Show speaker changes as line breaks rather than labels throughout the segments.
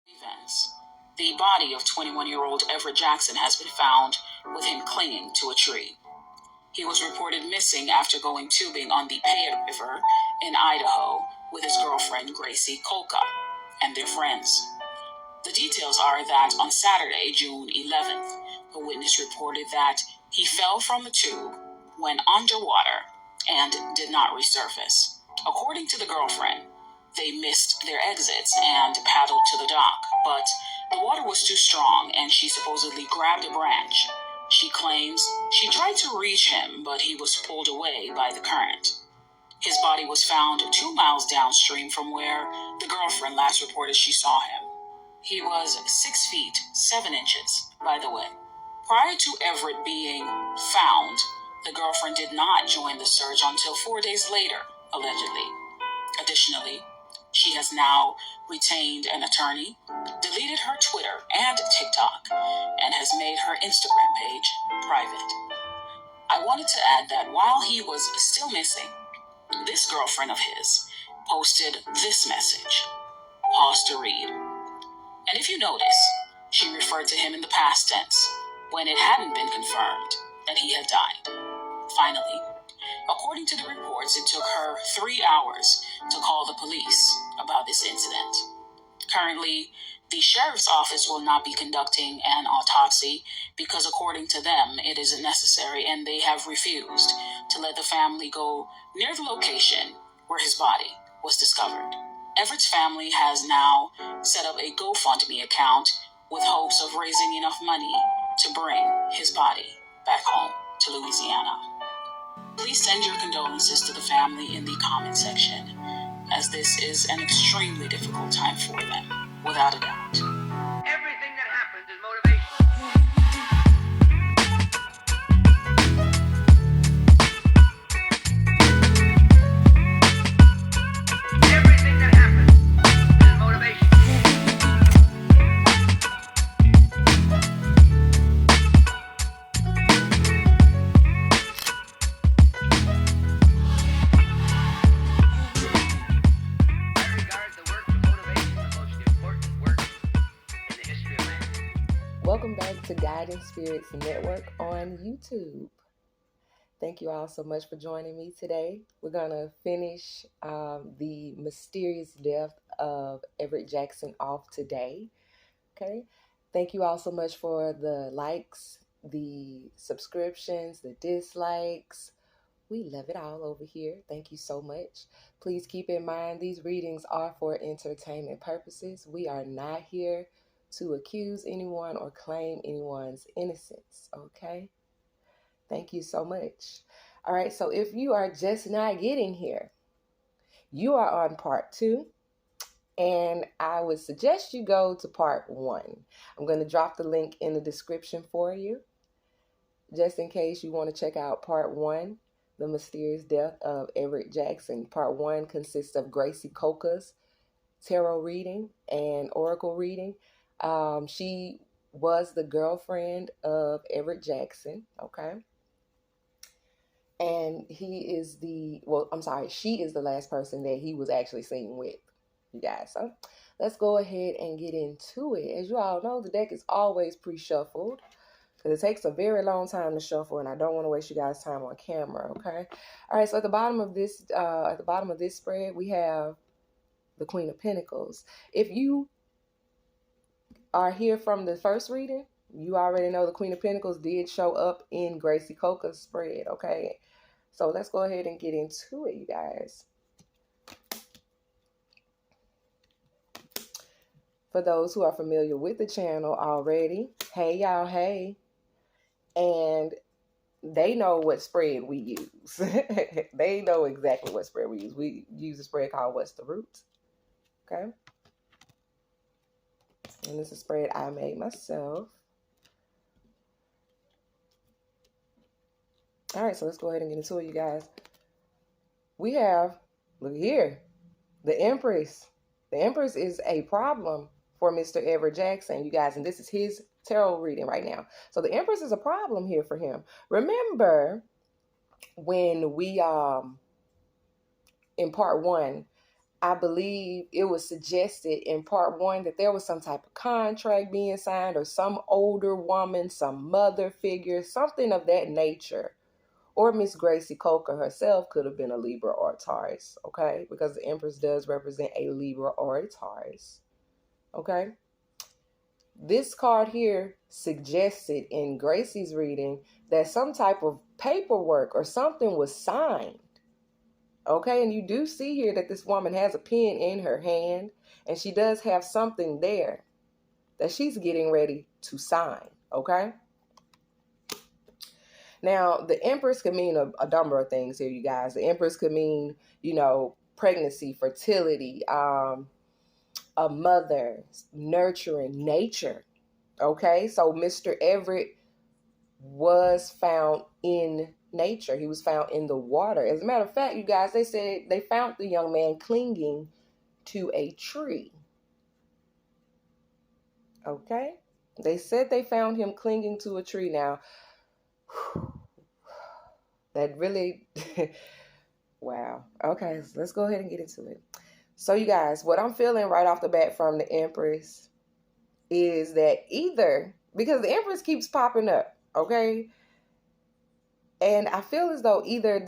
Events. The body of 21-year-old Everette Jackson has been found with him clinging to a tree. He was reported missing after going tubing on the Payette River in Idaho with his girlfriend Graci Kolka and their friends. The details are that on Saturday, June 11th, a witness reported that he fell from the tube, went underwater, and did not resurface. According to the girlfriend, they missed their exits and paddled to the dock, but the water was too strong and she supposedly grabbed a branch. She claims she tried to reach him, but he was pulled away by the current. His body was found 2 miles downstream from where the girlfriend last reported she saw him. He was 6 feet 7 inches, by the way. Prior to Everette being found, the girlfriend did not join the search until 4 days later, allegedly. Additionally, she has now retained an attorney, deleted her Twitter and TikTok, and has made her Instagram page private. I wanted to add that while he was still missing, this girlfriend of his posted this message. Pause to read. And if you notice, she referred to him in the past tense, when it hadn't been confirmed that he had died. Finally, according to the reports, it took her 3 hours to call the police about this incident. Currently, the sheriff's office will not be conducting an autopsy because, according to them, it isn't necessary, and they have refused to let the family go near the location where his body was discovered. Everett's family has now set up a GoFundMe account with hopes of raising enough money to bring his body back home to Louisiana. Please send your condolences to the family in the comment section, as this is an extremely difficult time for them, without a doubt.
Everything that happens is motivation. Everything that happens is motivation. I regard the work of motivation the most important work in the history of man.
Welcome back to Guiding Spirits Network on YouTube. Thank you all so much for joining me today. We're going to finish the mysterious death of Everette Jackson off today. Okay. Thank you all so much for the likes, the subscriptions, the dislikes. We love it all over here. Thank you so much. Please keep in mind these readings are for entertainment purposes. We are not here to accuse anyone or claim anyone's innocence. Okay? Thank you so much. All right, so if you are just not getting here, you are on part 2. And I would suggest you go to part 1. I'm going to drop the link in the description for you, just in case you want to check out part 1, the mysterious death of Everette Jackson. Part 1 consists of Graci Kolka's tarot reading and oracle reading. She was the girlfriend of Everette Jackson, okay? And she is the last person that he was actually seen with, you guys. So let's go ahead and get into it. As you all know, the deck is always pre-shuffled because it takes a very long time to shuffle, and I don't want to waste you guys' time on camera, okay? All right, so at the bottom of this spread, we have the Queen of Pentacles. If you are here from the first reading, you already know the Queen of Pentacles did show up in Graci Kolka's spread, okay? So let's go ahead and get into it, you guys. For those who are familiar with the channel already, hey y'all, hey. And they know what spread we use. They know exactly what spread we use. We use a spread called What's the Root? Okay. And this is a spread I made myself. All right, so let's go ahead and get into it, you guys. We have, look here, the Empress. The Empress is a problem for Mr. Everette Jackson, you guys, and this is his tarot reading right now. So the Empress is a problem here for him. Remember when we, in part 1, I believe it was suggested in part 1 that there was some type of contract being signed, or some older woman, some mother figure, something of that nature. Or Miss Graci Kolka herself could have been a Libra or a Taurus, okay? Because the Empress does represent a Libra or a Taurus, okay? This card here suggested in Graci's reading that some type of paperwork or something was signed, okay? And you do see here that this woman has a pen in her hand, and she does have something there that she's getting ready to sign, okay? Now, the Empress could mean a number of things here, you guys. The Empress could mean, you know, pregnancy, fertility, a mother, nurturing, nature, okay? So Mr. Everette was found in nature. He was found in the water. As a matter of fact, you guys, they said they found the young man clinging to a tree, okay? They said they found him clinging to a tree. Now, that really, wow. Okay, so let's go ahead and get into it. So you guys, what I'm feeling right off the bat from the Empress is that either, because the Empress keeps popping up, okay? And I feel as though either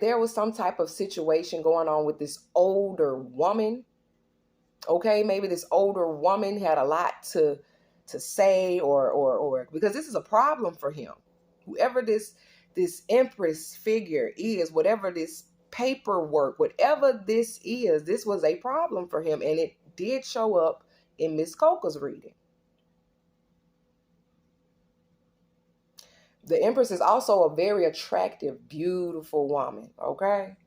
there was some type of situation going on with this older woman, okay? Maybe this older woman had a lot to say, or because this is a problem for him. Whoever this Empress figure is, whatever this paperwork, whatever this is, this was a problem for him, and it did show up in Miss Kolka's reading. The Empress is also a very attractive, beautiful woman, okay?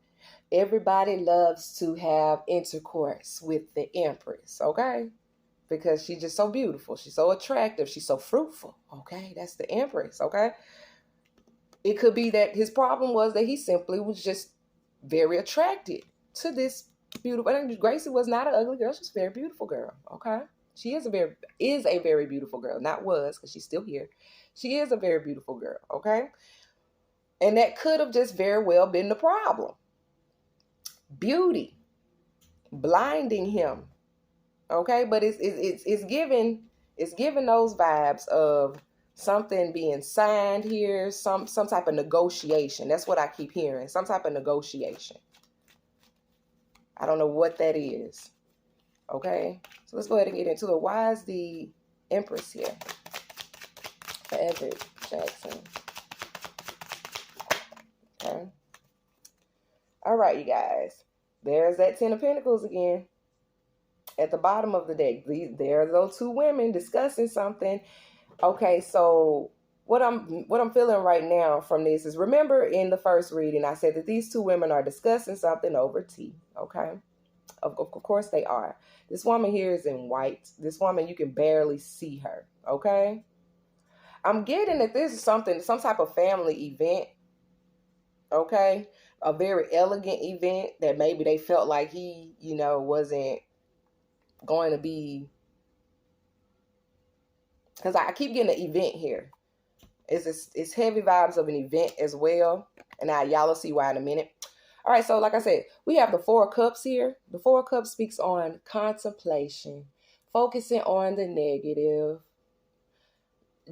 Everybody loves to have intercourse with the Empress, okay? Because she's just so beautiful. She's so attractive. She's so fruitful, okay? That's the Empress, okay? It could be that his problem was that he simply was just very attracted to this beautiful. I think Graci was not an ugly girl. She's a very beautiful girl, okay? She is a very beautiful girl. Not was, because she's still here. She is a very beautiful girl, okay? And that could have just very well been the problem. Beauty blinding him, okay? But it's giving those vibes of something being signed here, some type of negotiation. That's what I keep hearing, some type of negotiation. I don't know what that is, okay? So let's go ahead and get into it. Why is the Empress here for Everette Jackson? Okay. All right, you guys. There's that 10 of Pentacles again. At the bottom of the deck, there are those two women discussing something. Okay, so what I'm feeling right now from this is, remember in the first reading, I said that these two women are discussing something over tea, okay? Of course they are. This woman here is in white. This woman, you can barely see her, okay? I'm getting that this is some type of family event, okay? A very elegant event that maybe they felt like he, you know, wasn't going to be, because I keep getting an event here. It's heavy vibes of an event as well. And now y'all will see why in a minute. All right, so like I said, we have the 4 of Cups here. The 4 of Cups speaks on contemplation, focusing on the negative,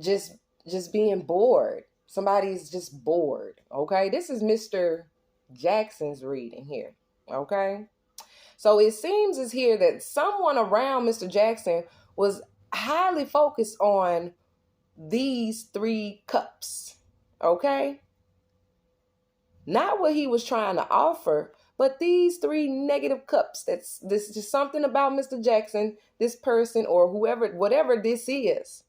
just being bored. Somebody's just bored, okay? This is Mr. Jackson's reading here, okay? So it seems as here that someone around Mr. Jackson was highly focused on these 3 cups, okay? Not what he was trying to offer, but these 3 negative cups. This is just something about Mr. Jackson, this person, or whoever, whatever this is.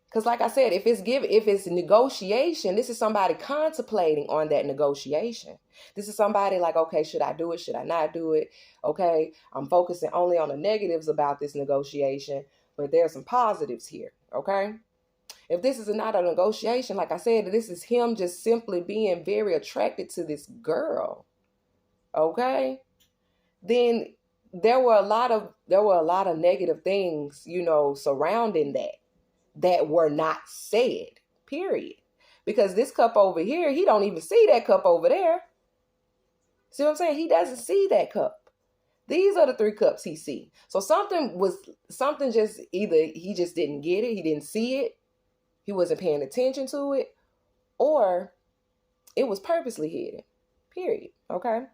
Because like I said, if it's negotiation, this is somebody contemplating on that negotiation. This is somebody like, okay, should I do it? Should I not do it? Okay, I'm focusing only on the negatives about this negotiation, but there's some positives here, okay? If this is not a negotiation, like I said, this is him just simply being very attracted to this girl, okay? Then there were a lot of negative things, you know, surrounding that were not said, period. Because this cup over here, he don't even see that cup over there. See what I'm saying? He doesn't see that cup. These are the 3 cups he see. So something just either he just didn't get it, he didn't see it, he wasn't paying attention to it, or it was purposely hidden. Period. Okay?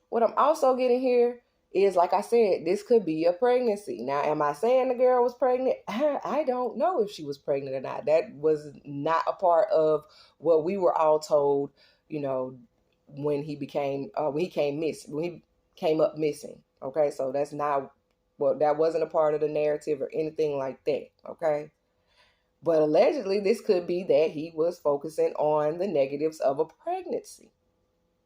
What I'm also getting here is, like I said, this could be a pregnancy. Now, am I saying the girl was pregnant? I don't know if she was pregnant or not. That was not a part of what we were all told, when he came up missing. Okay, so that's not, that wasn't a part of the narrative or anything like that. Okay, but allegedly this could be that he was focusing on the negatives of a pregnancy.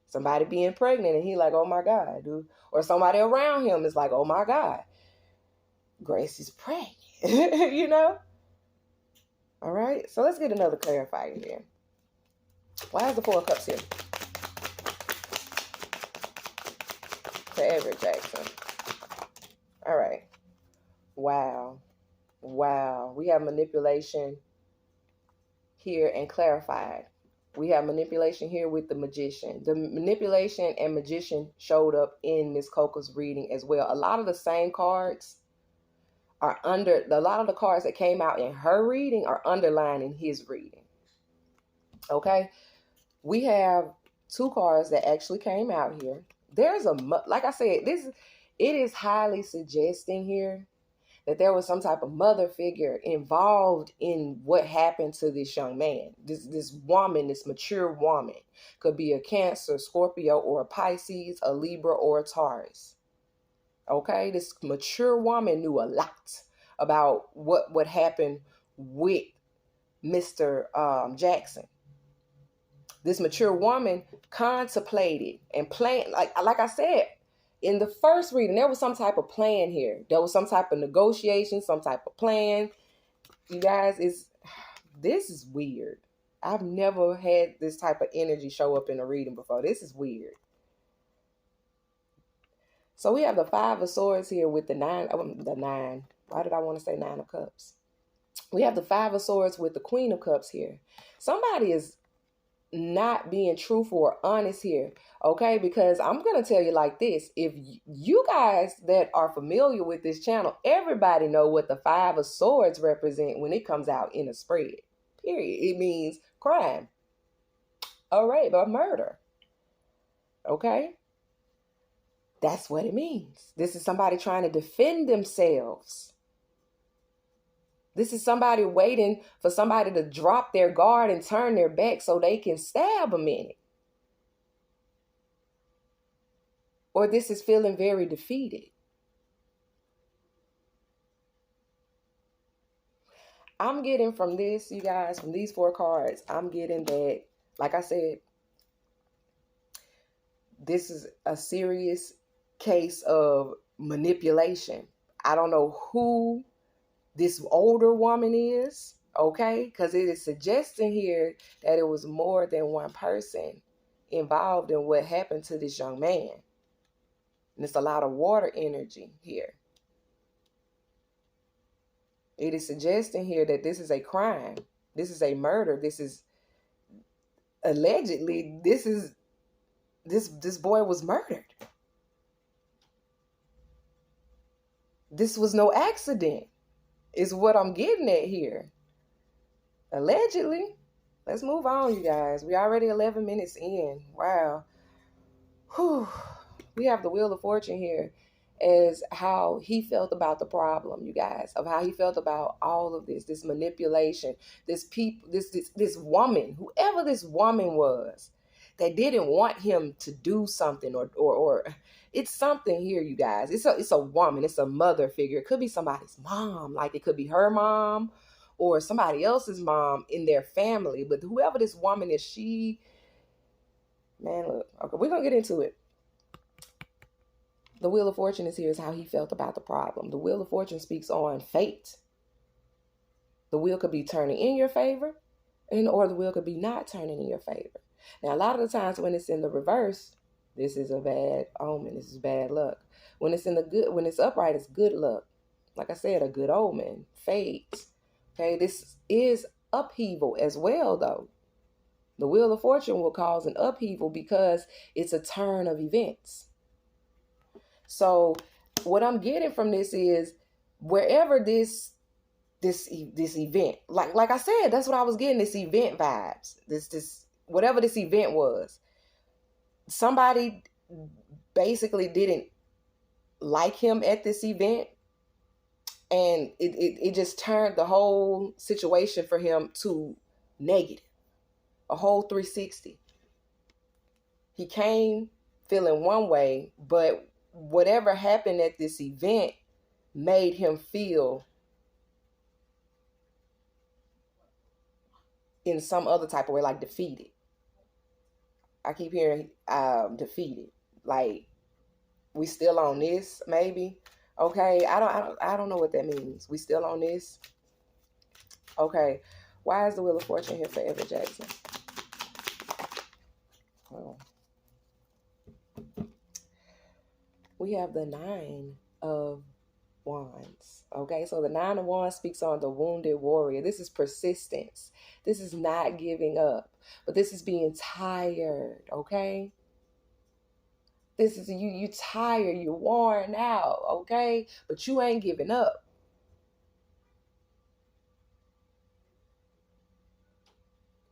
Somebody being pregnant and he like, oh my God, dude. Or somebody around him is like, oh my God, Grace is pregnant, All right, so let's get another clarifier here. Why is the 4 of Cups here? To Everette Jackson. All right. Wow. We have manipulation here and clarified. We have manipulation here with the Magician. The manipulation and Magician showed up in Miss Kolka's reading as well. A lot of the same cards are a lot of the cards that came out in her reading are underlined in his reading. Okay? We have 2 cards that actually came out here. Like I said, it is highly suggesting here that there was some type of mother figure involved in what happened to this young man. This woman, this mature woman, could be a Cancer, Scorpio, or a Pisces, a Libra, or a Taurus. Okay, this mature woman knew a lot about what happened with Mr. Jackson. This mature woman contemplated and planned, like I said, in the first reading, there was some type of plan here. There was some type of negotiation, some type of plan. You guys, this is weird. I've never had this type of energy show up in a reading before. This is weird. So we have the 5 of Swords here with the 9. Why did I want to say 9 of Cups? We have the 5 of Swords with the Queen of Cups here. Somebody is not being truthful or honest here, okay? Because I'm going to tell you like this. If you guys that are familiar with this channel, everybody know what the 5 of Swords represent when it comes out in a spread. Period. It means crime, a rape, a murder. Okay? That's what it means. This is somebody trying to defend themselves. This is somebody waiting for somebody to drop their guard and turn their back so they can stab a minute. Or this is feeling very defeated. I'm getting from this, you guys, from these 4 cards, I'm getting that, like I said, this is a serious case of manipulation. I don't know who this older woman is, okay? Because it is suggesting here that it was more than one person involved in what happened to this young man. And it's a lot of water energy here. It is suggesting here that this is a crime. This is a murder. This is allegedly, this boy was murdered. This was no accident, is what I'm getting at here. Allegedly. Let's move on, you guys. We're already 11 minutes in. Wow. Whew. We have the Wheel of Fortune here as how he felt about the problem, you guys, of how he felt about all of this manipulation, this woman, whoever this woman was, that didn't want him to do something or it's something here, you guys. It's a woman. It's a mother figure. It could be somebody's mom. Like it could be her mom or somebody else's mom in their family. But whoever this woman is, man, look. Okay, we're going to get into it. The Wheel of Fortune is here is how he felt about the problem. The Wheel of Fortune speaks on fate. The wheel could be turning in your favor or the wheel could be not turning in your favor. Now, a lot of the times when it's in the reverse, this is a bad omen. This is bad luck. When it's upright, it's good luck. Like I said, a good omen, fate. Okay, this is upheaval as well, though. The Wheel of Fortune will cause an upheaval because it's a turn of events. So what I'm getting from this is wherever this event, like I said, that's what I was getting, this event vibes. This whatever this event was. Somebody basically didn't like him at this event, and it just turned the whole situation for him to negative. A whole 360. He came feeling one way, but whatever happened at this event made him feel in some other type of way, like defeated. I keep hearing defeated. Like, we still on this, maybe. Okay, I don't know what that means. We still on this. Okay, why is the Wheel of Fortune here for Everette Jackson? Oh. We have the 9 of Wands. Okay, so the 9 of Wands speaks on the wounded warrior. This is persistence. This is not giving up, but this is being tired. Okay, this is you tired, you're worn out. Okay, but you ain't giving up.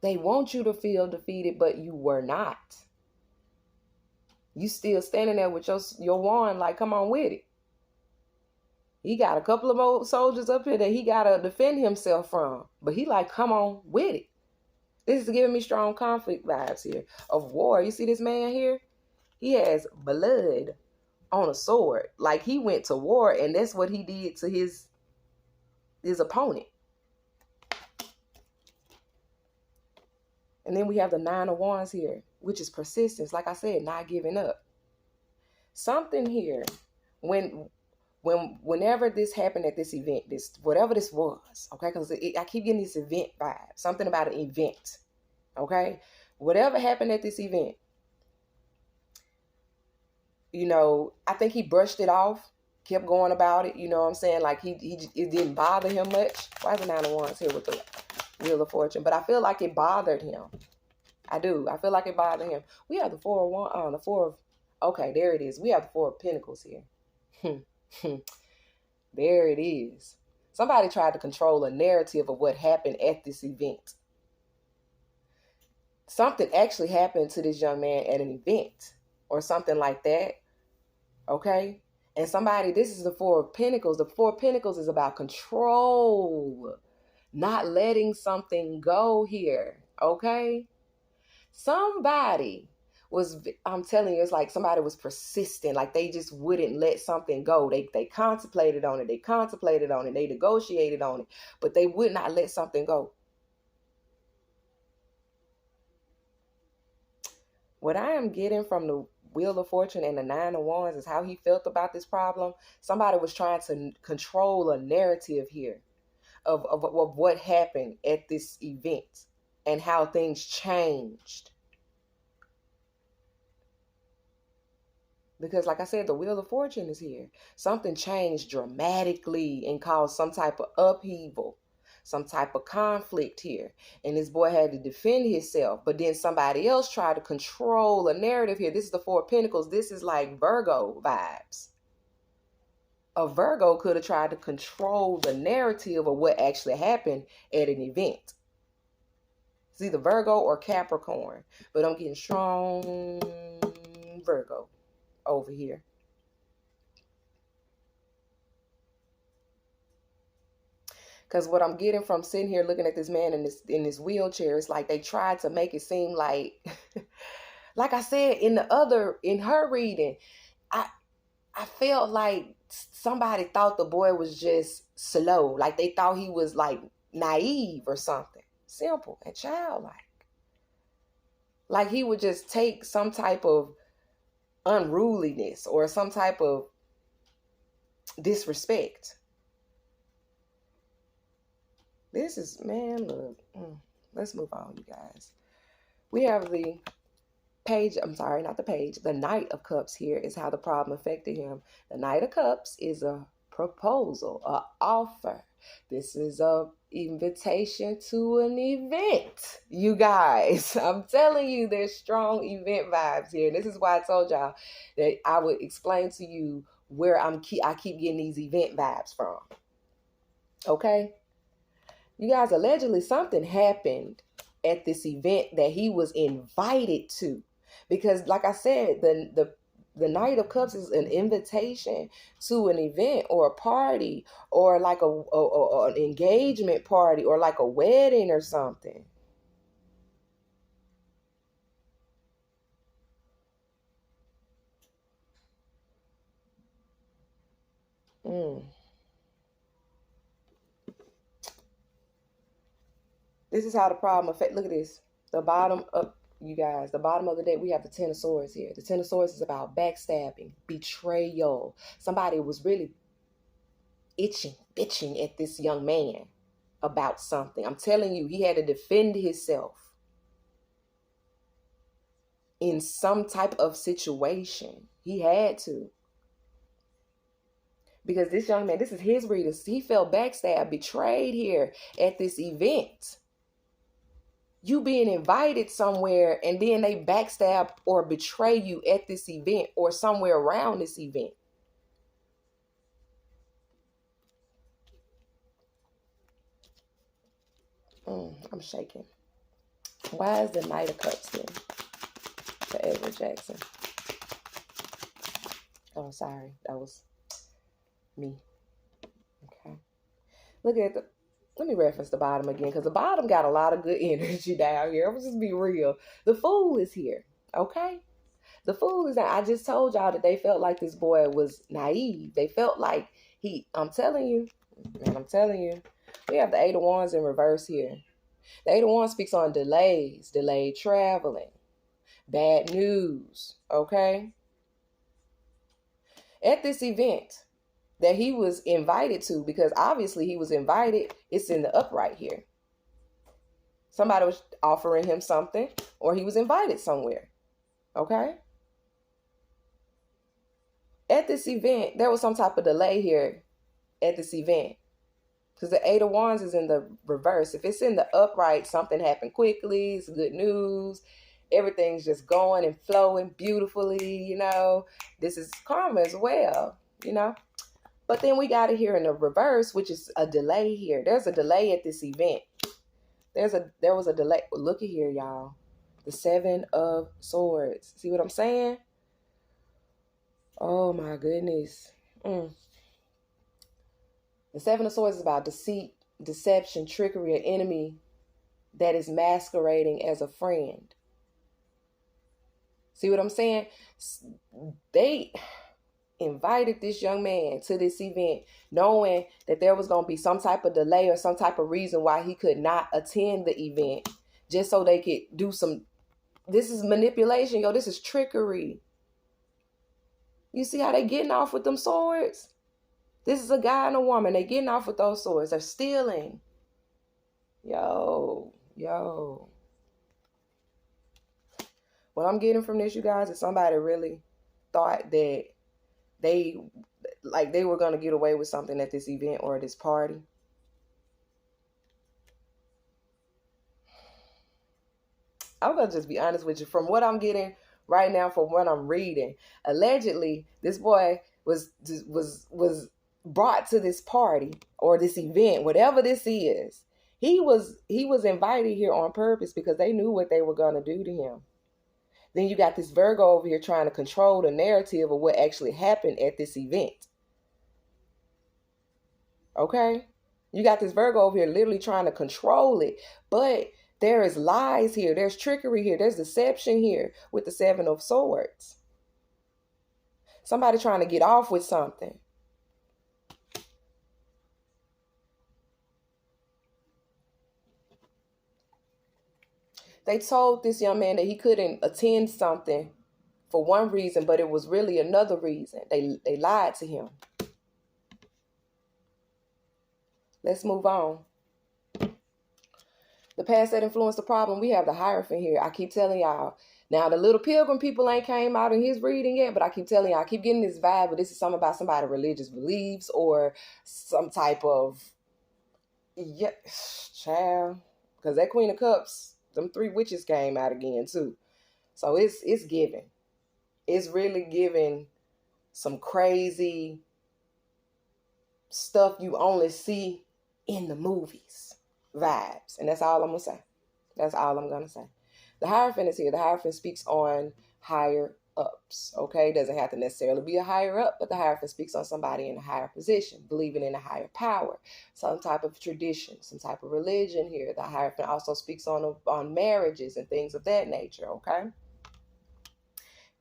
They want you to feel defeated, but you were not. You still standing there with your wand, like, come on with it. He got a couple of old soldiers up here that he got to defend himself from. But he like, come on with it. This is giving me strong conflict vibes here of war. You see this man here? He has blood on a sword. Like, he went to war, and that's what he did to his opponent. And then we have the 9 of Wands here, which is persistence. Like I said, not giving up. Something here, whenever this happened at this event, whatever this was, okay, because I keep getting this event vibe, something about an event, okay, whatever happened at this event, you know, I think he brushed it off, kept going about it, you know what I'm saying, like it didn't bother him much. Why is the 9 of Wands here with the Wheel of Fortune? But I feel like it bothered him. I do. I feel like it bothered him. We have the 4 of Wands, okay, there it is. We have the 4 of Pentacles here. There it is. Somebody tried to control a narrative of what happened at this event. Something actually happened to this young man at an event or something like that. Okay? And this is the 4 of Pentacles. The 4 of Pentacles is about control. Not letting something go here. Okay? Somebody I'm telling you, it's like somebody was persistent. Like, they just wouldn't let something go. They contemplated on it. They negotiated on it. But they would not let something go. What I am getting from the Wheel of Fortune and the 9 of Wands is how he felt about this problem. Somebody was trying to control a narrative here of what happened at this event and how things changed. Because like I said, the Wheel of Fortune is here. Something changed dramatically and caused some type of upheaval, some type of conflict here. And this boy had to defend himself. But then somebody else tried to control a narrative here. This is the 4 of Pentacles. This is like Virgo vibes. A Virgo could have tried to control the narrative of what actually happened at an event. It's either Virgo or Capricorn. But I'm getting strong Virgo over here. Because what I'm getting from sitting here looking at this man in this wheelchair, it's like they tried to make it seem like, like I said in her reading, I felt like somebody thought the boy was just slow. Like they thought he was like naive or something. Simple and childlike. Like he would just take some type of unruliness or some type of disrespect. This is, man, look. Let's move on, you guys. We have the page, the Knight of Cups here is how the problem affected him. The Knight of Cups is a proposal, an offer. This is a invitation to an event, you guys. I'm telling you, there's strong event vibes here. This is why I told y'all that I would explain to you where I keep getting these event vibes from. Okay? You guys, allegedly something happened at this event that he was invited to. Because like I said, the Knight of Cups is an invitation to an event or a party or like an engagement party or like a wedding or something. This is how the problem affects. Look at this. The bottom of, you guys, the bottom of the deck, we have the Ten of Swords here. The Ten of Swords is about backstabbing, betrayal. Somebody was really bitching at this young man about something. I'm telling you, he had to defend himself in some type of situation. He had to. Because this young man, this is his reader. He felt backstabbed, betrayed here at this event. You being invited somewhere and then they backstab or betray you at this event or somewhere around this event. I'm shaking. Why is the Knight of Cups here for Everette Jackson? Oh, sorry. That was me. Okay. Look at the... Let me reference the bottom again, because the bottom got a lot of good energy down here. I'm just be real. The Fool is here, okay? The Fool is... I just told y'all that they felt like this boy was naive. They felt like I'm telling you, man, I'm telling you. We have the Eight of Wands in reverse here. The Eight of Wands speaks on delays, delayed traveling, bad news, okay? At this event that he was invited to, because obviously he was invited, it's in the upright here. Somebody was offering him something, or he was invited somewhere, okay? At this event, there was some type of delay here at this event. Because the Eight of Wands is in the reverse. If it's in the upright, something happened quickly. It's good news. Everything's just going and flowing beautifully, you know. This is karma as well, you know. But then we got it here in the reverse, which is a delay here. There's a delay at this event. There was a delay. Look at here, y'all. The Seven of Swords. See what I'm saying? Oh, my goodness. The Seven of Swords is about deceit, deception, trickery, an enemy that is masquerading as a friend. See what I'm saying? They invited this young man to this event knowing that there was going to be some type of delay or some type of reason why he could not attend the event, just so they could do some... This is manipulation, yo. This is trickery. You see how they getting off with them swords? This is a guy and a woman. They getting off with those swords. They're stealing. Yo. What I'm getting from this, you guys, is somebody really thought that they were going to get away with something at this event or this party. I'm going to just be honest with you. From what I'm getting right now, from what I'm reading, allegedly, this boy was brought to this party or this event, whatever this is. He was invited here on purpose because they knew what they were going to do to him. Then you got this Virgo over here trying to control the narrative of what actually happened at this event. Okay? You got this Virgo over here literally trying to control it. But there is lies here. There's trickery here. There's deception here with the Seven of Swords. Somebody trying to get off with something. They told this young man that he couldn't attend something for one reason, but it was really another reason. They lied to him. Let's move on. The past that influenced the problem, we have the Hierophant here. I keep telling y'all, Now, the Little Pilgrim people ain't came out in his reading yet, but I keep telling you, I keep getting this vibe, but this is something about somebody's religious beliefs or some type of, yeah, child, because that Queen of Cups, them 3 witches came out again too. So it's giving. It's really giving some crazy stuff you only see in the movies vibes. And that's all I'm going to say. That's all I'm going to say. The Hierophant is here. The Hierophant speaks on higher ups, okay? It doesn't have to necessarily be a higher up, but the Hierophant speaks on somebody in a higher position, believing in a higher power, some type of tradition, some type of religion here. The Hierophant also speaks on marriages and things of that nature, okay?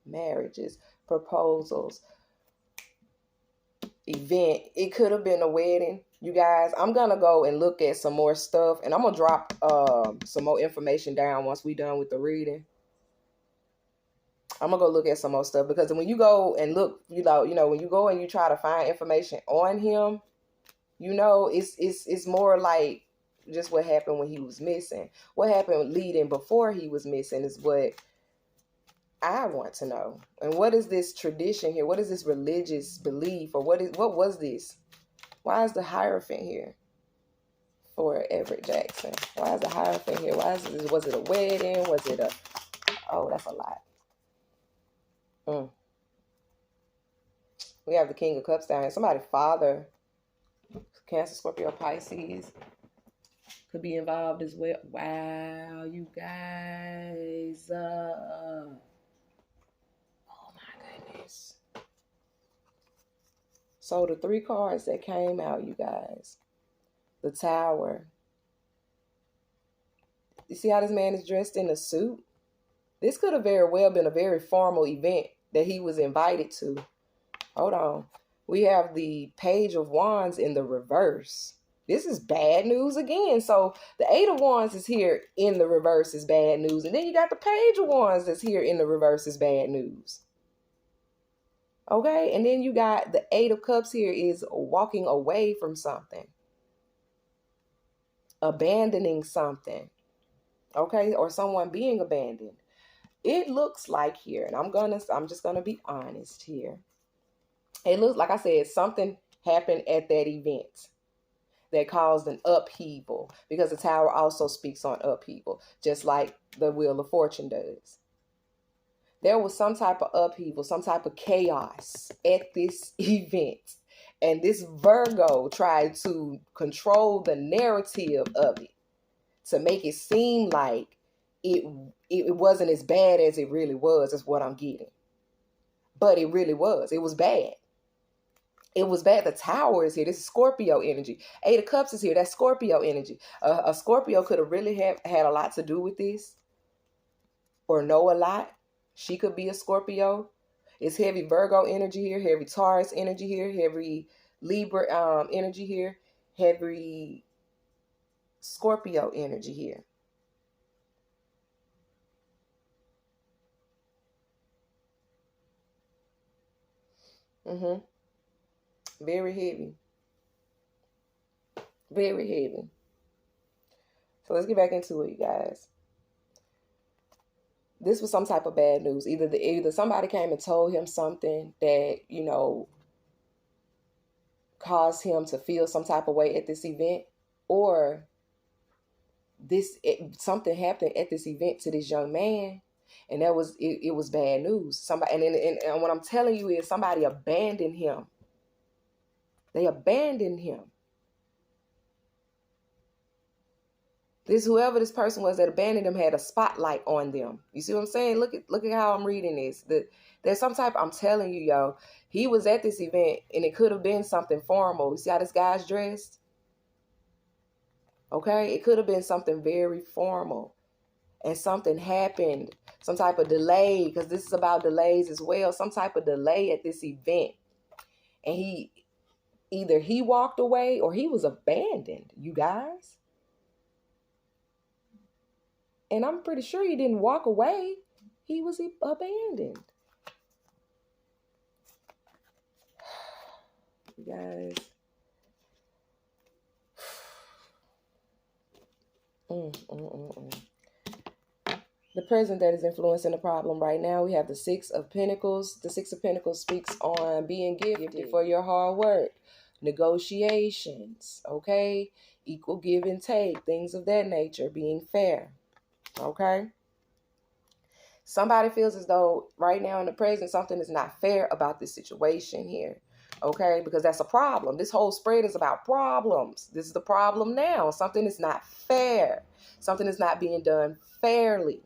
Marriages, proposals, event. It could have been a wedding. You guys, I'm gonna go and look at some more stuff, and I'm gonna drop some more information down once we done with the reading. I'm gonna go look at some more stuff, because when you go and look, you know, when you go and you try to find information on him, you know, it's more like just what happened when he was missing. What happened leading before he was missing is what I want to know. And what is this tradition here? What is this religious belief, or what was this? Why is the Hierophant here for Everette Jackson? Why is the Hierophant here? Was it a wedding? Was it oh, that's a lot. We have the King of Cups down here. Somebody's father, Cancer, Scorpio, Pisces, could be involved as well. Wow, you guys. So the 3 cards that came out, you guys. The Tower. You see how this man is dressed in a suit? This could have very well been a very formal event that he was invited to. Hold on. We have the Page of Wands in the reverse. This is bad news again. So the 8 of Wands is here in the reverse is bad news. And then you got the Page of Wands that's here in the reverse is bad news. Okay, and then you got the 8 of Cups here is walking away from something. Abandoning something. Okay, or someone being abandoned. It looks like here, and I'm just gonna be honest here. It looks like I said something happened at that event that caused an upheaval, because the Tower also speaks on upheaval, just like the Wheel of Fortune does. There was some type of upheaval, some type of chaos at this event. And this Virgo tried to control the narrative of it to make it seem like it wasn't as bad as it really was, is what I'm getting. But it really was. It was bad. It was bad. The Tower is here. This is Scorpio energy. 8 of Cups is here. That's Scorpio energy. A Scorpio could have really had a lot to do with this, or know a lot. She could be a Scorpio. It's heavy Virgo energy here, heavy Taurus energy here, heavy Libra energy here, heavy Scorpio energy here. Very heavy. Very heavy. So let's get back into it, you guys. This was some type of bad news. Either somebody came and told him something that, you know, caused him to feel some type of way at this event, or something happened at this event to this young man, and that was it was bad news. Somebody and what I'm telling you is somebody abandoned him. They abandoned him. Whoever this person was that abandoned him had a spotlight on them. You see what I'm saying? Look at how I'm reading this. There's some type, I'm telling you, yo, he was at this event and it could have been something formal. You see how this guy's dressed? Okay? It could have been something very formal. And something happened. Some type of delay, because this is about delays as well. Some type of delay at this event. And either he walked away or he was abandoned, you guys. And I'm pretty sure he didn't walk away. He was abandoned. You guys. the present that is influencing the problem right now, we have the Six of Pentacles. The Six of Pentacles speaks on being gifted for your hard work, negotiations, okay? Equal give and take, things of that nature, being fair, okay? Somebody feels as though right now in the present, something is not fair about this situation here, okay? Because that's a problem. This whole spread is about problems. This is the problem now. Something is not fair. Something is not being done fairly.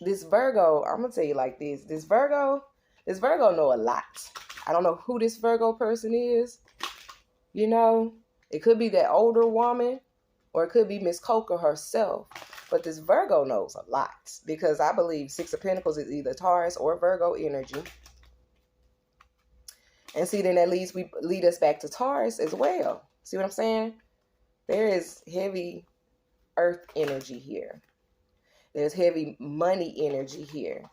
This Virgo, I'm going to tell you like this. This Virgo know a lot. I don't know who this Virgo person is. You know, it could be that older woman or it could be Miss Kolka herself. But this Virgo knows a lot because I believe Six of Pentacles is either Taurus or Virgo energy. And see, then that lead us back to Taurus as well. See what I'm saying? There is heavy earth energy here. There's heavy money energy here.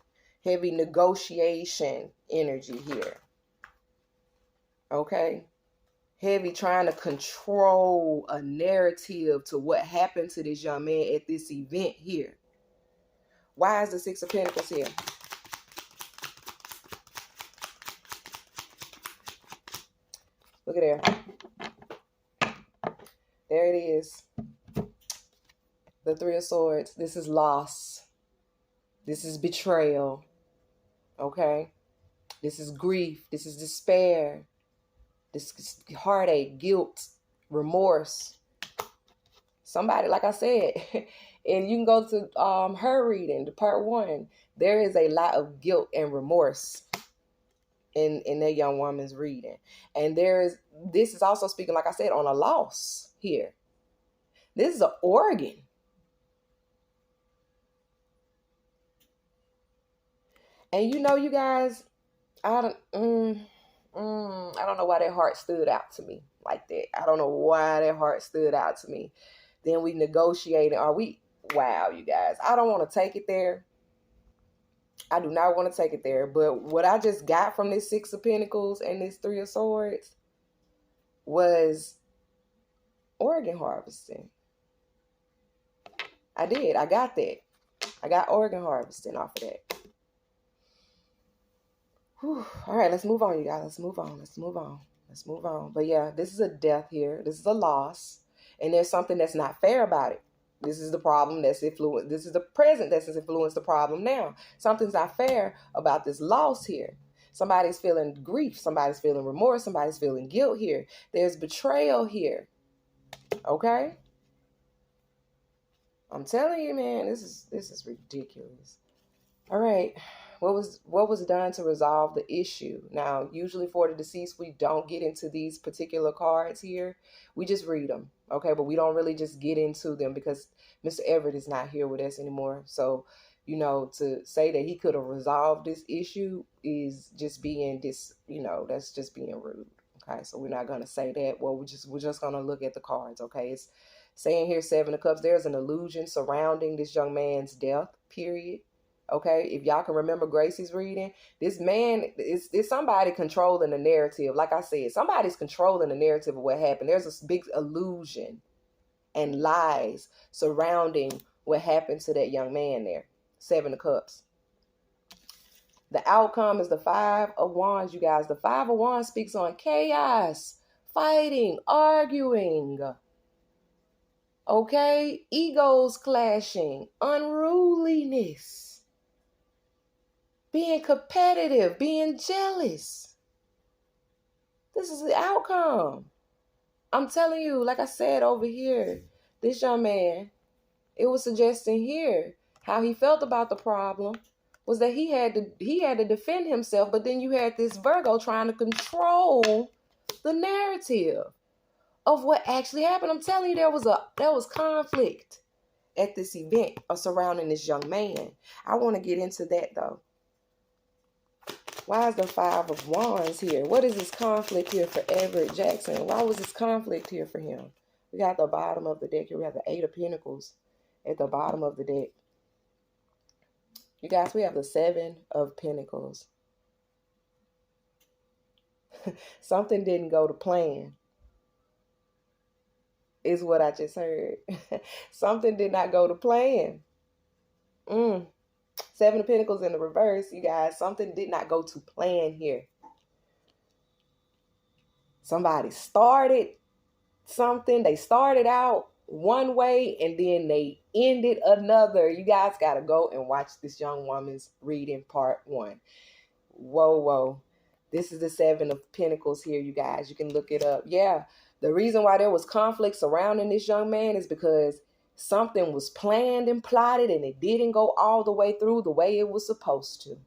Heavy negotiation energy here. Okay? Heavy trying to control a narrative to what happened to this young man at this event here. Why is the Six of Pentacles here? Look at there. There it is. The Three of Swords. This is loss. This is betrayal. Okay? This is grief. This is despair. This is heartache, guilt, remorse. Somebody, like I said, and you can go to her reading, to part 1. There is a lot of guilt and remorse in that young woman's reading. And this is also speaking, like I said, on a loss here. This is an organ. And you know, you guys, I don't know why that heart stood out to me like that. I don't know why that heart stood out to me. Then we negotiated. Wow, you guys. I don't want to take it there. I do not want to take it there. But what I just got from this Six of Pentacles and this Three of Swords was organ harvesting. I did. I got that. I got organ harvesting off of that. Whew. All right, let's move on, you guys. Let's move on. But yeah, this is a death here. This is a loss. And there's something that's not fair about it. This is the problem that's influenced. This is the present that's influenced the problem now. Something's not fair about this loss here. Somebody's feeling grief. Somebody's feeling remorse. Somebody's feeling guilt here. There's betrayal here. Okay? I'm telling you, man, this is ridiculous. All right. What was done to resolve the issue? Now, usually for the deceased, we don't get into these particular cards here. We just read them, okay? But we don't really just get into them because Mr. Everett is not here with us anymore. So, you know, to say that he could have resolved this issue is just being that's just being rude, okay? So we're not going to say that. Well, we're just going to look at the cards, okay? It's saying here, Seven of Cups. There's an illusion surrounding this young man's death, period. Okay, if y'all can remember Gracie's reading, this man is somebody controlling the narrative. Like I said, somebody's controlling the narrative of what happened. There's a big illusion and lies surrounding what happened to that young man there. Seven of Cups. The outcome is the Five of Wands, you guys. The Five of Wands speaks on chaos, fighting, arguing. Okay, egos clashing, unruliness. Being competitive, being jealous. This is the outcome. I'm telling you, like I said over here, this young man, it was suggesting here how he felt about the problem was that he had to defend himself, but then you had this Virgo trying to control the narrative of what actually happened. I'm telling you, there was conflict at this event surrounding this young man. I want to get into that though. Why is the Five of Wands here? What is this conflict here for Everette Jackson? Why was this conflict here for him? We got the bottom of the deck here. We have the Eight of Pentacles at the bottom of the deck. You guys, we have the Seven of Pentacles. Something didn't go to plan. is what I just heard. Something did not go to plan. Seven of Pentacles in the reverse, you guys. Something did not go to plan here. Somebody started something. They started out one way and then they ended another. You guys got to go and watch this young woman's reading part 1. Whoa. This is the Seven of Pentacles here, you guys. You can look it up. Yeah, the reason why there was conflict surrounding this young man is because something was planned and plotted and it didn't go all the way through the way it was supposed to.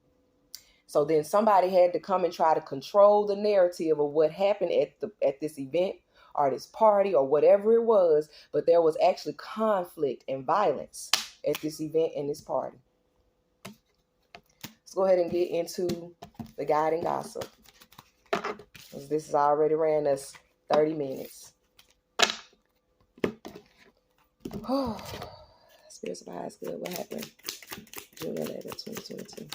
So then somebody had to come and try to control the narrative of what happened at this event or this party or whatever it was. But there was actually conflict and violence at this event and this party. Let's go ahead and get into the guiding gossip. This has already ran us 30 minutes. Oh, Spirits of High School. What happened? June 11, 2022.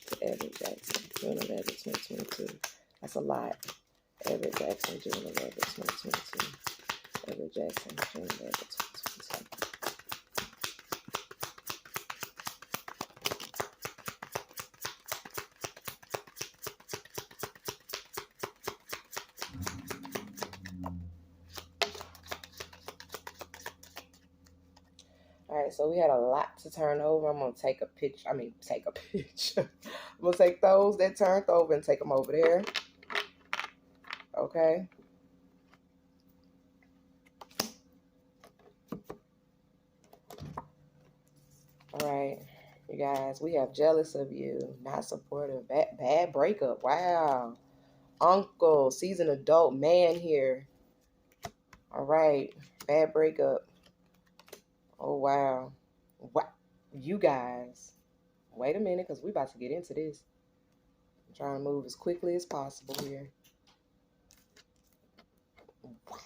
To Everette Jackson. June 11, 2022. That's a lot. Everette Jackson, June 11, 2022. Everette Jackson, June 11, 2022. All right, so we had a lot to turn over. I'm going to take a picture. I'm going to take those that turned over and take them over there. Okay. All right, you guys, we have jealous of you, not supportive, bad breakup. Wow. Uncle, seasoned adult man here. All right, bad breakup. Oh, wow. What? You guys, wait a minute, because we're about to get into this. I'm trying to move as quickly as possible here. Wow.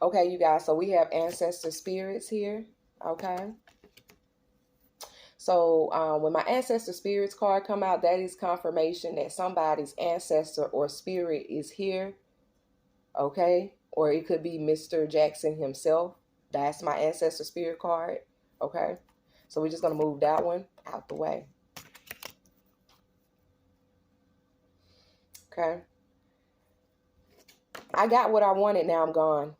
Okay, you guys, so we have Ancestor Spirits here, okay? So when my Ancestor Spirits card come out, that is confirmation that somebody's ancestor or spirit is here, okay? Or it could be Mr. Jackson himself. That's my Ancestor Spirit card, okay? So we're just going to move that one out the way. Okay? I got what I wanted, now I'm gone.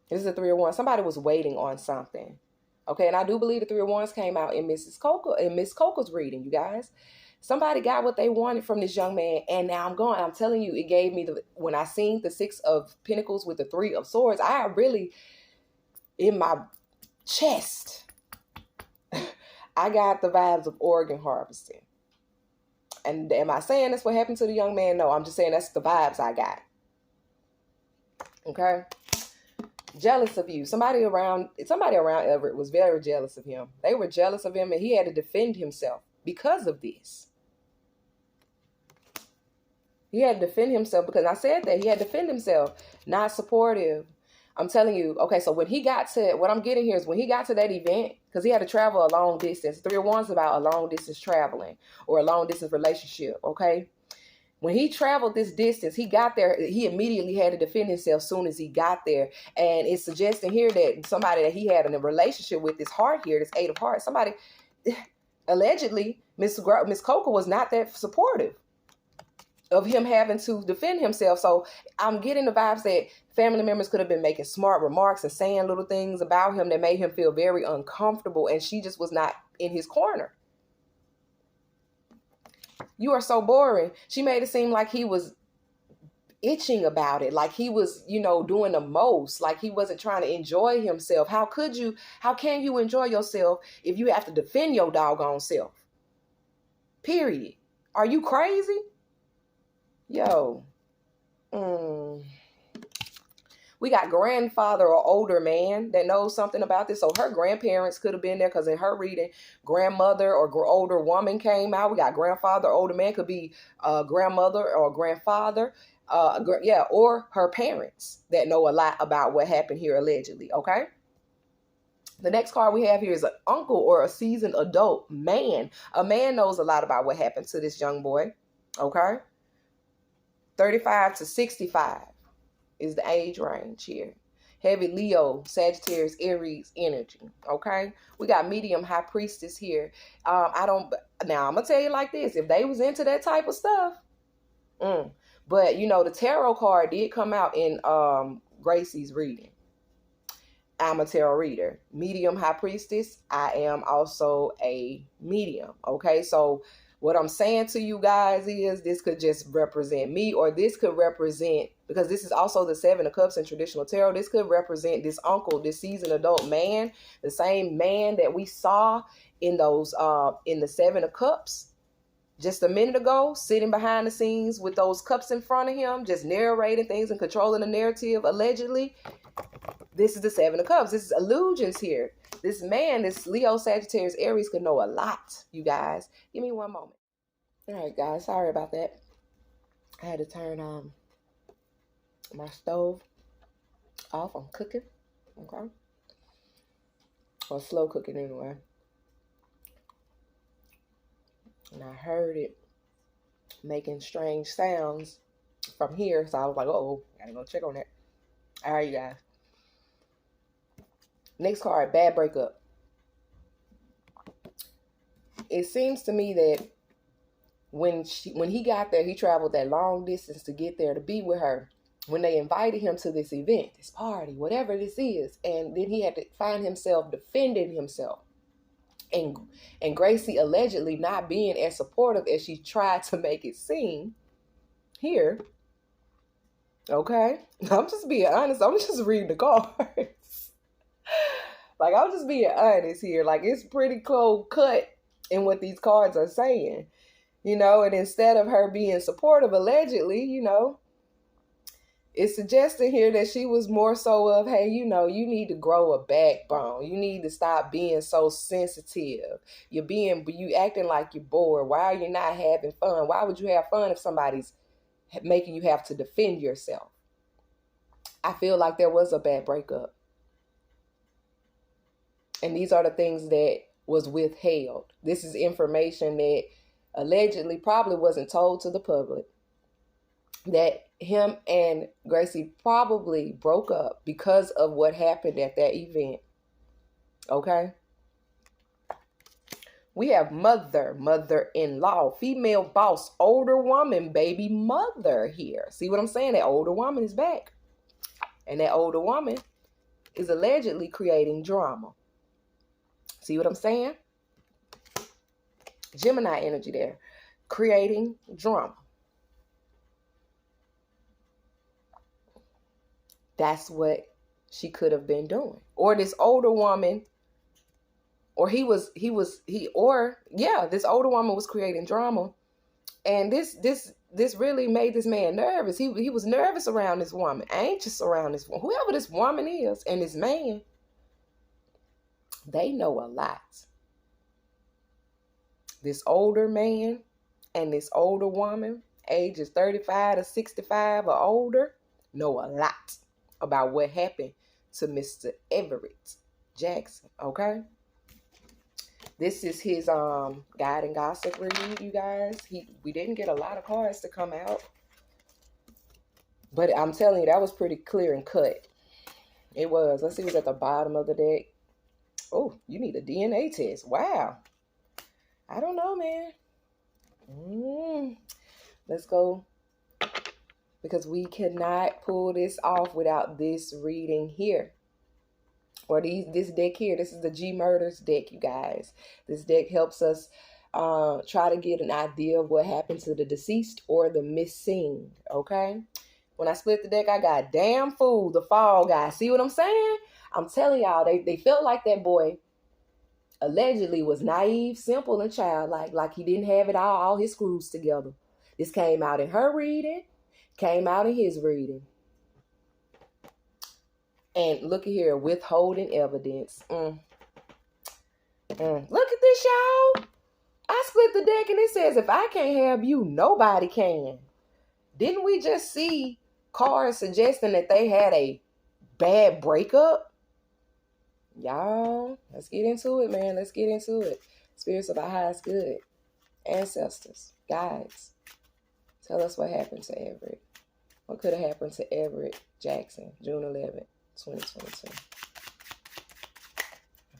This is a 3 of Wands. Somebody was waiting on something. Okay, and I do believe the 3 of Wands came out in Miss Kolka's reading, you guys. Somebody got what they wanted from this young man, and now I'm gone. I'm telling you, it gave me when I seen the 6 of Pentacles with the 3 of Swords, I really, in my chest, I got the vibes of organ harvesting. And am I saying that's what happened to the young man? No, I'm just saying that's the vibes I got. Okay? Jealous of you. Somebody around Everette was very jealous of him. They were jealous of him, and he had to defend himself because of this. He had to defend himself because I said that. He had to defend himself. Not supportive. I'm telling you. Okay, so when he got to, what I'm getting here is when he got to that event, because he had to travel a long distance. 3 of Wands is about a long distance traveling or a long distance relationship, okay? When he traveled this distance, he got there, he immediately had to defend himself as soon as he got there. And it's suggesting here that somebody that he had in a relationship with, this heart here, this 8 of Hearts, somebody, allegedly, Miss Kolka was not that supportive of him having to defend himself. So I'm getting the vibes that family members could have been making smart remarks and saying little things about him that made him feel very uncomfortable, and she just was not in his corner. You are so boring. She made it seem like he was itching about it, like he was, doing the most, like he wasn't trying to enjoy himself. How can you enjoy yourself if you have to defend your doggone self? Period. Are you crazy? Yo. We got grandfather or older man that knows something about this. So her grandparents could have been there, because in her reading, grandmother or older woman came out. We got grandfather, older man, could be grandmother or grandfather, or her parents that know a lot about what happened here allegedly, okay? The next card we have here is an uncle or a seasoned adult man. A man knows a lot about what happened to this young boy, okay? 35 to 65 is the age range here. Heavy Leo, Sagittarius, Aries energy. Okay, we got medium high priestess here. Now I'm gonna tell you like this: if they was into that type of stuff, but you know the tarot card did come out in Gracie's reading. I'm a tarot reader, medium high priestess. I am also a medium. Okay, so what I'm saying to you guys is this could just represent me, or this could represent, because this is also the Seven of Cups in traditional tarot, this could represent this uncle, this seasoned adult man, the same man that we saw in those in the Seven of Cups just a minute ago, sitting behind the scenes with those cups in front of him, just narrating things and controlling the narrative, allegedly. This is the Seven of Cups. This is illusions here. This man, this Leo, Sagittarius, Aries could know a lot, you guys. Give me one moment. All right, guys. Sorry about that. I had to turn my stove off. I'm cooking. Okay. Or slow cooking anyway. And I heard it making strange sounds from here. So I was like, uh-oh, gotta go check on that. All right, you guys. Next card, bad breakup. It seems to me that when he got there, he traveled that long distance to get there to be with her. When they invited him to this event, this party, whatever this is, and then he had to find himself defending himself. And Graci allegedly not being as supportive as she tried to make it seem here. Okay? I'm just being honest. I'm just reading the cards. Like, I'm just being honest here. Like, it's pretty cold cut in what these cards are saying. You know, and instead of her being supportive, allegedly, you know, it's suggesting here that she was more so of, hey, you know, you need to grow a backbone. You need to stop being so sensitive. You acting like you're bored. Why are you not having fun? Why would you have fun if somebody's making you have to defend yourself? I feel like there was a bad breakup. And these are the things that was withheld. This is information that allegedly probably wasn't told to the public. That him and Graci probably broke up because of what happened at that event. Okay? We have mother-in-law, female boss, older woman, baby mother here. See what I'm saying? That older woman is back. And that older woman is allegedly creating drama. See what I'm saying? Gemini energy there. Creating drama. That's what she could have been doing. Or this older woman, or this older woman was creating drama. And this really made this man nervous. He was nervous around this woman, anxious around this woman. Whoever this woman is and this man, they know a lot. This older man and this older woman, ages 35 to 65 or older, know a lot about what happened to Mr. Everette Jackson, okay? This is his guide and gossip read, you guys. We didn't get a lot of cards to come out. But I'm telling you, that was pretty clear and cut. It was. Let's see what's at the bottom of the deck. Oh, you need a DNA test. Wow. I don't know, man. Let's go. Because we cannot pull this off without this reading here. Or this deck here. This is the G Murders deck, you guys. This deck helps us try to get an idea of what happened to the deceased or the missing. Okay? When I split the deck, I got Damn Fool, the Fall Guy. See what I'm saying? I'm telling y'all, they felt like that boy allegedly was naive, simple, and childlike. Like he didn't have it all his screws together. This came out in her reading. Came out in his reading. And look at here, withholding evidence. Look at this, y'all. I split the deck and it says, if I can't have you, nobody can. Didn't we just see cards suggesting that they had a bad breakup? Y'all, let's get into it, man. Let's get into it. Spirits of our highest good. Ancestors, guides. Tell us what happened to Everette. What could have happened to Everette Jackson, June 11th, 2022?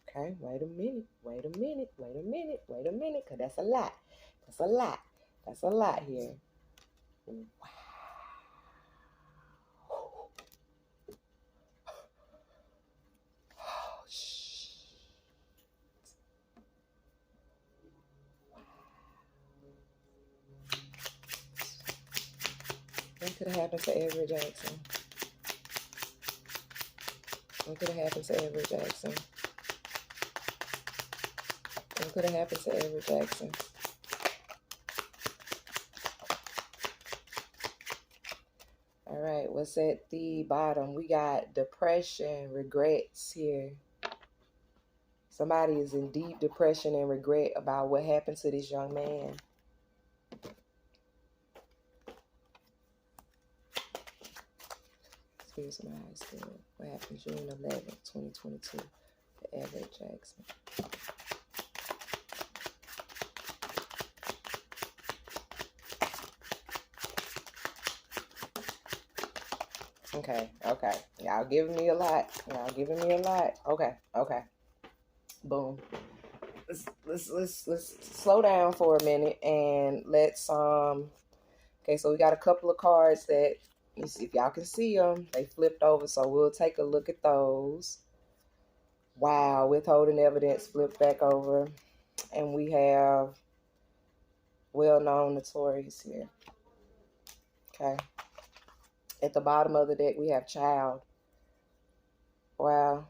Okay, wait a minute, because that's a lot. That's a lot here. Wow. Oh, shit. What could have happened to Everette Jackson? What could have happened to Everette Jackson? What could have happened to Everette Jackson? All right, what's at the bottom? We got depression, regrets here. Somebody is in deep depression and regret about what happened to this young man. Spirits of my high school. What happened June 11th, 2022 to Everette Jackson? Okay. Y'all giving me a lot. Okay. Boom. Let's slow down for a minute and let's okay, so we got a couple of cards that, you see if y'all can see them, they flipped over, so we'll take a look at those. Wow, withholding evidence flipped back over, and we have well-known notorious here. Okay. At the bottom of the deck, we have child. Wow.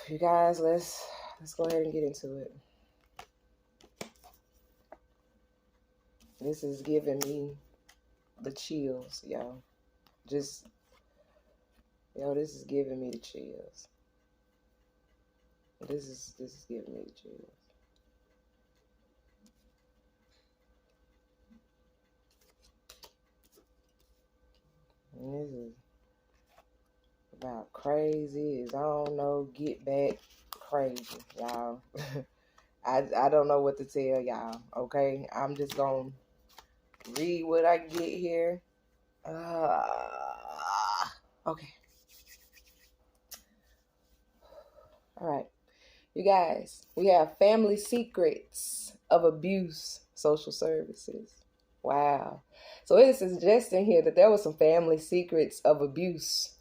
You guys, let's go ahead and get into it. This is giving me the chills, y'all. This is giving me the chills. This is giving me the chills. And this is about crazy as I don't know, get back crazy, y'all. I don't know what to tell y'all, okay? I'm just gonna read what I get here. Okay. All right. You guys, we have family secrets of abuse, social services. Wow. So it is suggesting here that there was some family secrets of abuse.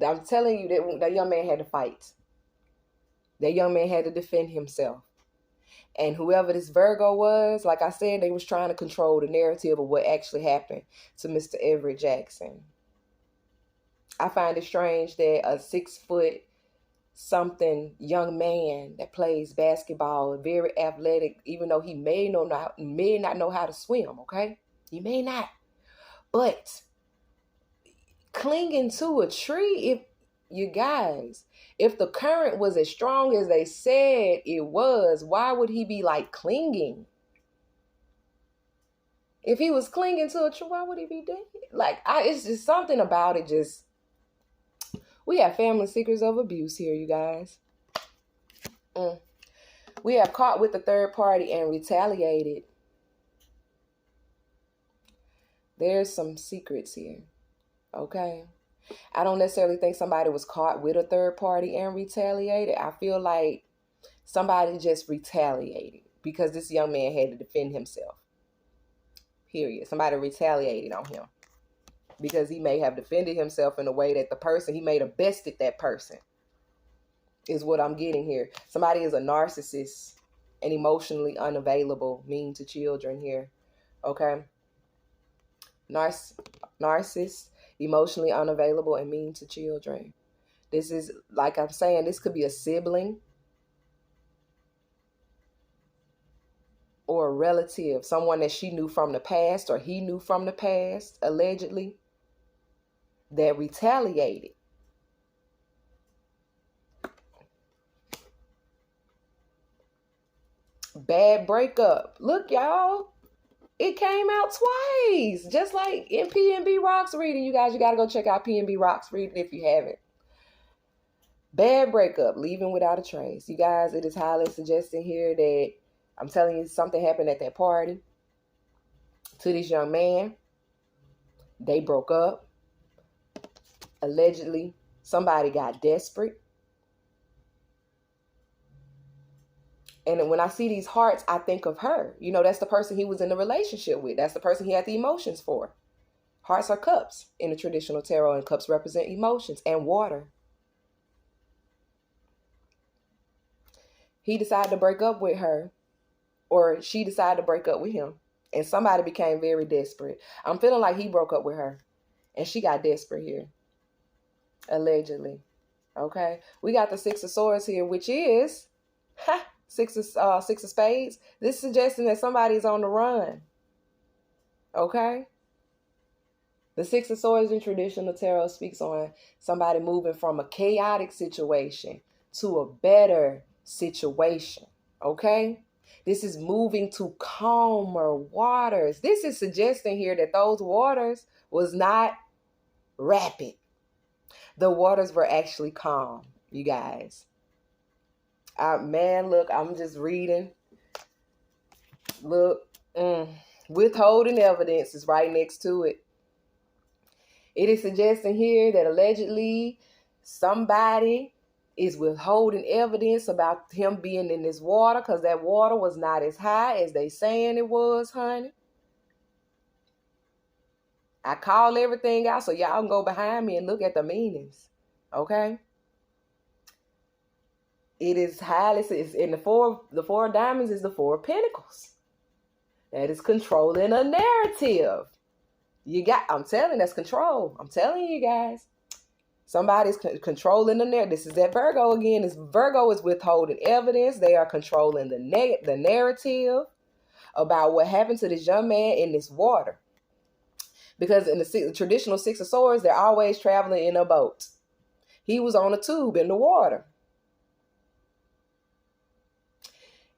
I'm telling you that young man had to fight. That young man had to defend himself. And whoever this Virgo was, like I said, they was trying to control the narrative of what actually happened to Mr. Everette Jackson. I find it strange that a 6-foot-something young man that plays basketball, very athletic, even though he may not know how to swim, okay? He may not. But clinging to a tree, if the current was as strong as they said it was, why would he be like clinging? If he was clinging to a tree, why would he be dead? It's just something about it. We have family secrets of abuse here, you guys. We have caught with the third party and retaliated. There's some secrets here, okay? I don't necessarily think somebody was caught with a third party and retaliated. I feel like somebody just retaliated because this young man had to defend himself. Period. Somebody retaliated on him because he may have defended himself in a way that he may have bested that person, is what I'm getting here. Somebody is a narcissist and emotionally unavailable, mean to children here. Okay? Narcissist, emotionally unavailable and mean to children. This is, like I'm saying, this could be a sibling or a relative, someone that she knew from the past or he knew from the past, allegedly, that retaliated. Bad breakup. Look, y'all. It came out twice. Just like in PNB Rocks reading. You guys, you got to go check out PNB Rocks reading if you haven't. Bad breakup. Leaving without a trace. You guys, it is highly suggesting here that I'm telling you, something happened at that party to this young man. They broke up. Allegedly, somebody got desperate. And when I see these hearts, I think of her. You know, that's the person he was in a relationship with. That's the person he had the emotions for. Hearts are cups in the traditional tarot, and cups represent emotions and water. He decided to break up with her, or she decided to break up with him, and somebody became very desperate. I'm feeling like he broke up with her, and she got desperate here, allegedly. Okay, we got the Six of Swords here, which is six of spades. This is suggesting that somebody's on the run. Okay. The Six of Swords in traditional tarot speaks on somebody moving from a chaotic situation to a better situation. Okay. This is moving to calmer waters. This is suggesting here that those waters was not rapid. The waters were actually calm, you guys. Man, look, I'm just reading. Look, withholding evidence is right next to it. It is suggesting here that allegedly somebody is withholding evidence about him being in this water because that water was not as high as they saying it was, honey. I call everything out so y'all can go behind me and look at the meanings. Okay? It is highly, it's in the four of diamonds is the Four of Pentacles. That is controlling a narrative. I'm telling, that's control. I'm telling you guys. Somebody's controlling the narrative. This is that Virgo again. This Virgo is withholding evidence. They are controlling the narrative about what happened to this young man in this water. Because in the traditional Six of Swords, they're always traveling in a boat. He was on a tube in the water.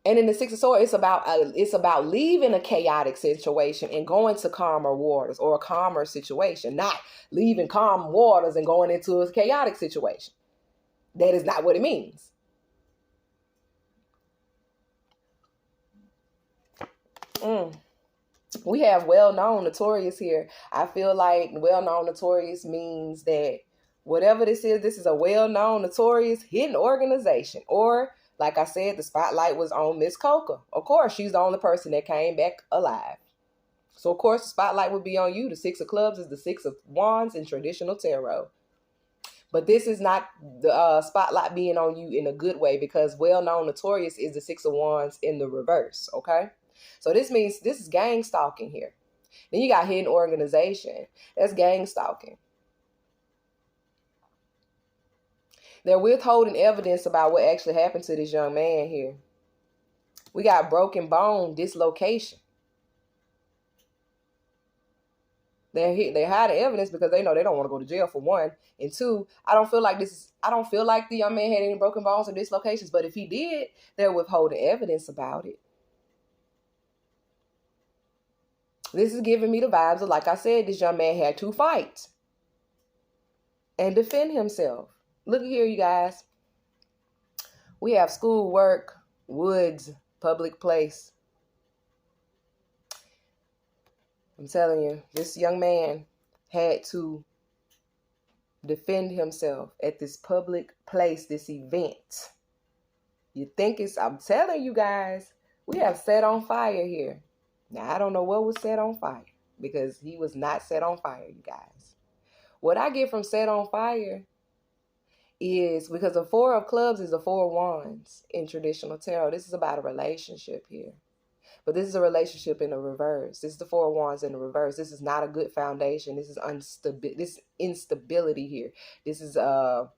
And in the Six of Swords, it's about leaving a chaotic situation and going to calmer waters or a calmer situation, not leaving calm waters and going into a chaotic situation. That is not what it means. We have well-known, notorious here. I feel like well-known, notorious means that whatever this is a well-known, notorious, hidden organization. Or, like I said, the spotlight was on Miss Kolka. Of course, she's the only person that came back alive. So, of course, the spotlight would be on you. The Six of Clubs is the Six of Wands in traditional tarot. But this is not the spotlight being on you in a good way, because well-known, notorious is the Six of Wands in the reverse, okay? So this means this is gang stalking here. Then you got hidden organization. That's gang stalking. They're withholding evidence about what actually happened to this young man here. We got broken bone, dislocation. They're hiding evidence because they know they don't want to go to jail, for one. And two, I don't feel like the young man had any broken bones or dislocations. But if he did, they're withholding evidence about it. This is giving me the vibes of, like I said, this young man had to fight and defend himself. Look here, you guys. We have school, work, woods, public place. I'm telling you, this young man had to defend himself at this public place, this event. I'm telling you guys, we have set on fire here. Now, I don't know what was set on fire, because he was not set on fire, you guys. What I get from set on fire is, because the Four of Clubs is the Four of Wands in traditional tarot. This is about a relationship here. But this is a relationship in the reverse. This is the Four of Wands in the reverse. This is not a good foundation. This is this instability here. This is a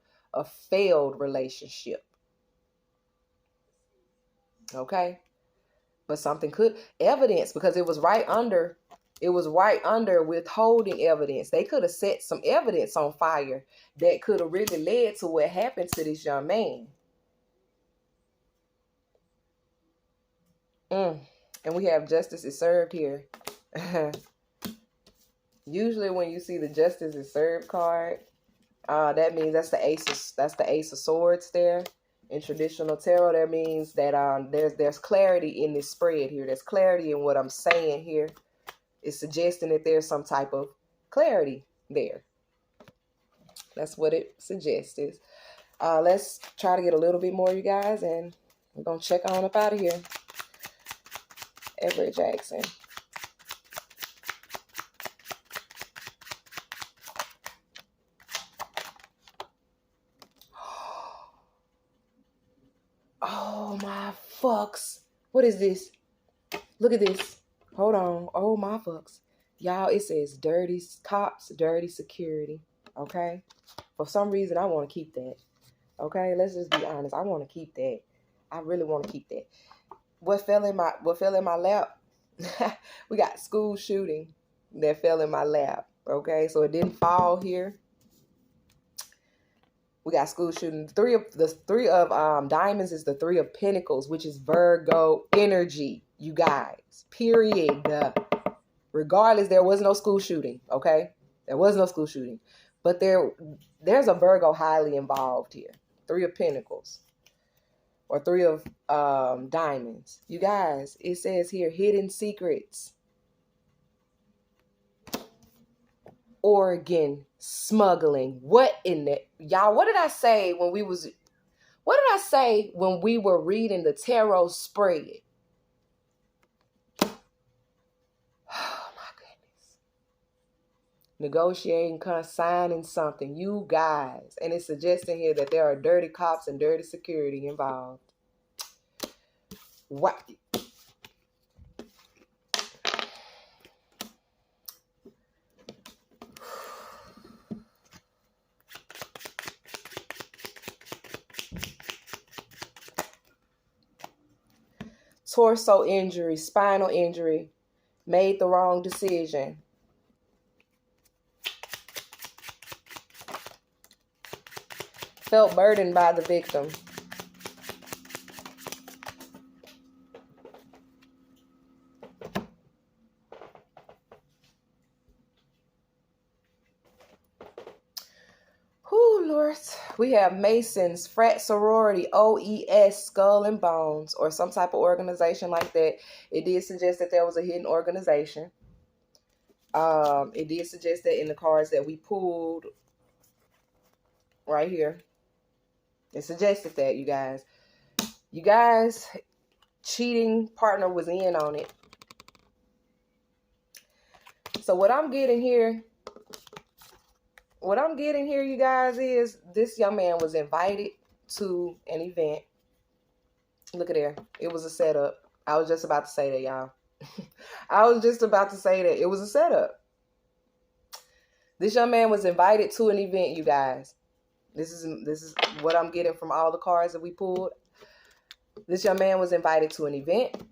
failed relationship. Okay? But something evidence, because it was right under withholding evidence. They could have set some evidence on fire that could have really led to what happened to this young man. And we have justice is served here. Usually when you see the justice is served card, that means that's the ace of swords there. In traditional tarot, that means that there's clarity in this spread here. There's clarity in what I'm saying here. It's suggesting that there's some type of clarity there. That's what it suggests. Let's try to get a little bit more, you guys, and we're going to check on up out of here. Everette Jackson. Oh, my fucks. What is this? Look at this. Hold on. Oh, my fucks. Y'all, it says dirty cops, dirty security. Okay? For some reason, I want to keep that. Okay? Let's just be honest. I want to keep that. I really want to keep that. What fell in my lap? We got school shooting that fell in my lap. Okay? So it didn't fall here. We got school shooting. The three of diamonds is the three of pentacles, which is Virgo energy, you guys. Period. Regardless, there was no school shooting. Okay, there was no school shooting, but there's a Virgo highly involved here. Three of pentacles, or three of diamonds, you guys. It says here hidden secrets. Oregon smuggling. What in the y'all? What did I say when we were reading the tarot spread? Oh my goodness. Negotiating, signing something, you guys, and it's suggesting here that there are dirty cops and dirty security involved. What? Torso injury, spinal injury, made the wrong decision. Felt burdened by the victim. Whew, Lord. We have Masons, frat sorority, OES, Skull and Bones, or some type of organization like that. It did suggest that there was a hidden organization. It did suggest that in the cards that we pulled right here. It suggested that, you guys. You guys, cheating partner was in on it. So what I'm getting here, you guys, is this young man was invited to an event. Look at there. It was a setup. I was just about to say that, y'all. I was just about to say that. It was a setup. This young man was invited to an event, you guys. This is what I'm getting from all the cards that we pulled. This young man was invited to an event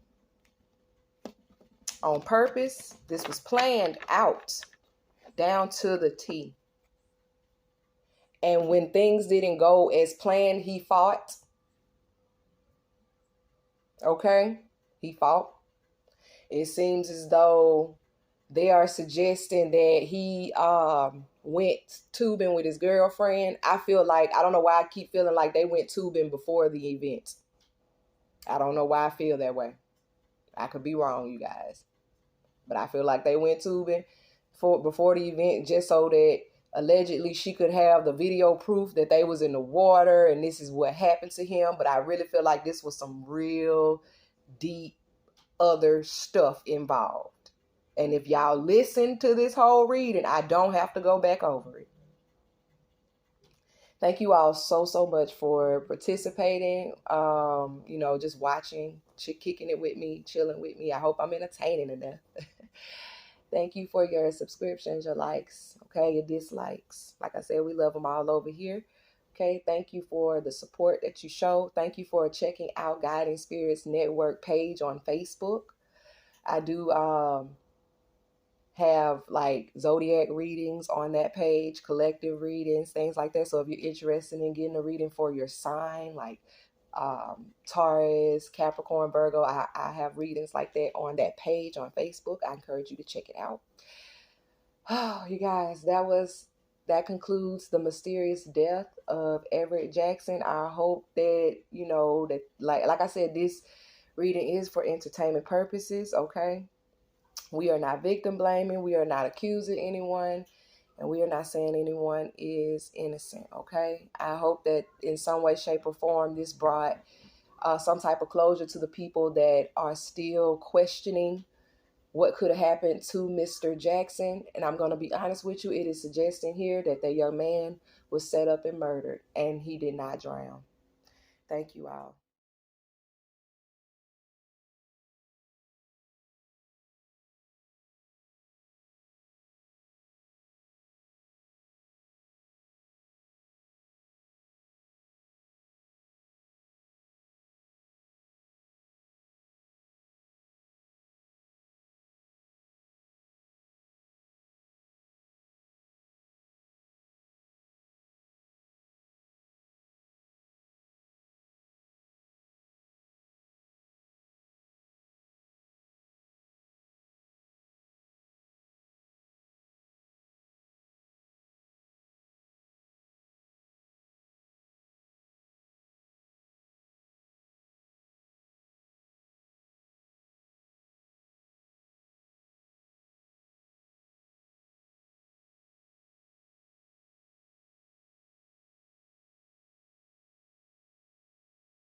on purpose. This was planned out down to the T. And when things didn't go as planned, he fought. Okay? He fought. It seems as though they are suggesting that he went tubing with his girlfriend. I don't know why I keep feeling like they went tubing before the event. I don't know why I feel that way. I could be wrong, you guys. But I feel like they went tubing before the event just so that allegedly she could have the video proof that they was in the water and this is what happened to him. But I really feel like this was some real deep other stuff involved. And if y'all listen to this whole reading, I don't have to go back over it. Thank you all so much for participating. Just watching, kicking it with me, chilling with me. I hope I'm entertaining enough. Thank you for your subscriptions, your likes, okay, your dislikes. Like I said, we love them all over here. Okay, thank you for the support that you show. Thank you for checking out Guiding Spirits Network page on Facebook. I do have like zodiac readings on that page, collective readings, things like that. So if you're interested in getting a reading for your sign, like Taurus, Capricorn, Virgo, I have readings like that on that page on Facebook. I encourage you to check it out. Oh, you guys, that was that concludes the mysterious death of Everette Jackson. I hope that, you know, that like I said, this reading is for entertainment purposes, okay? We are not victim blaming. We are not accusing anyone. And we are not saying anyone is innocent, okay? I hope that in some way, shape, or form, this brought some type of closure to the people that are still questioning what could have happened to Mr. Jackson. And I'm going to be honest with you, it is suggesting here that the young man was set up and murdered, and he did not drown. Thank you all.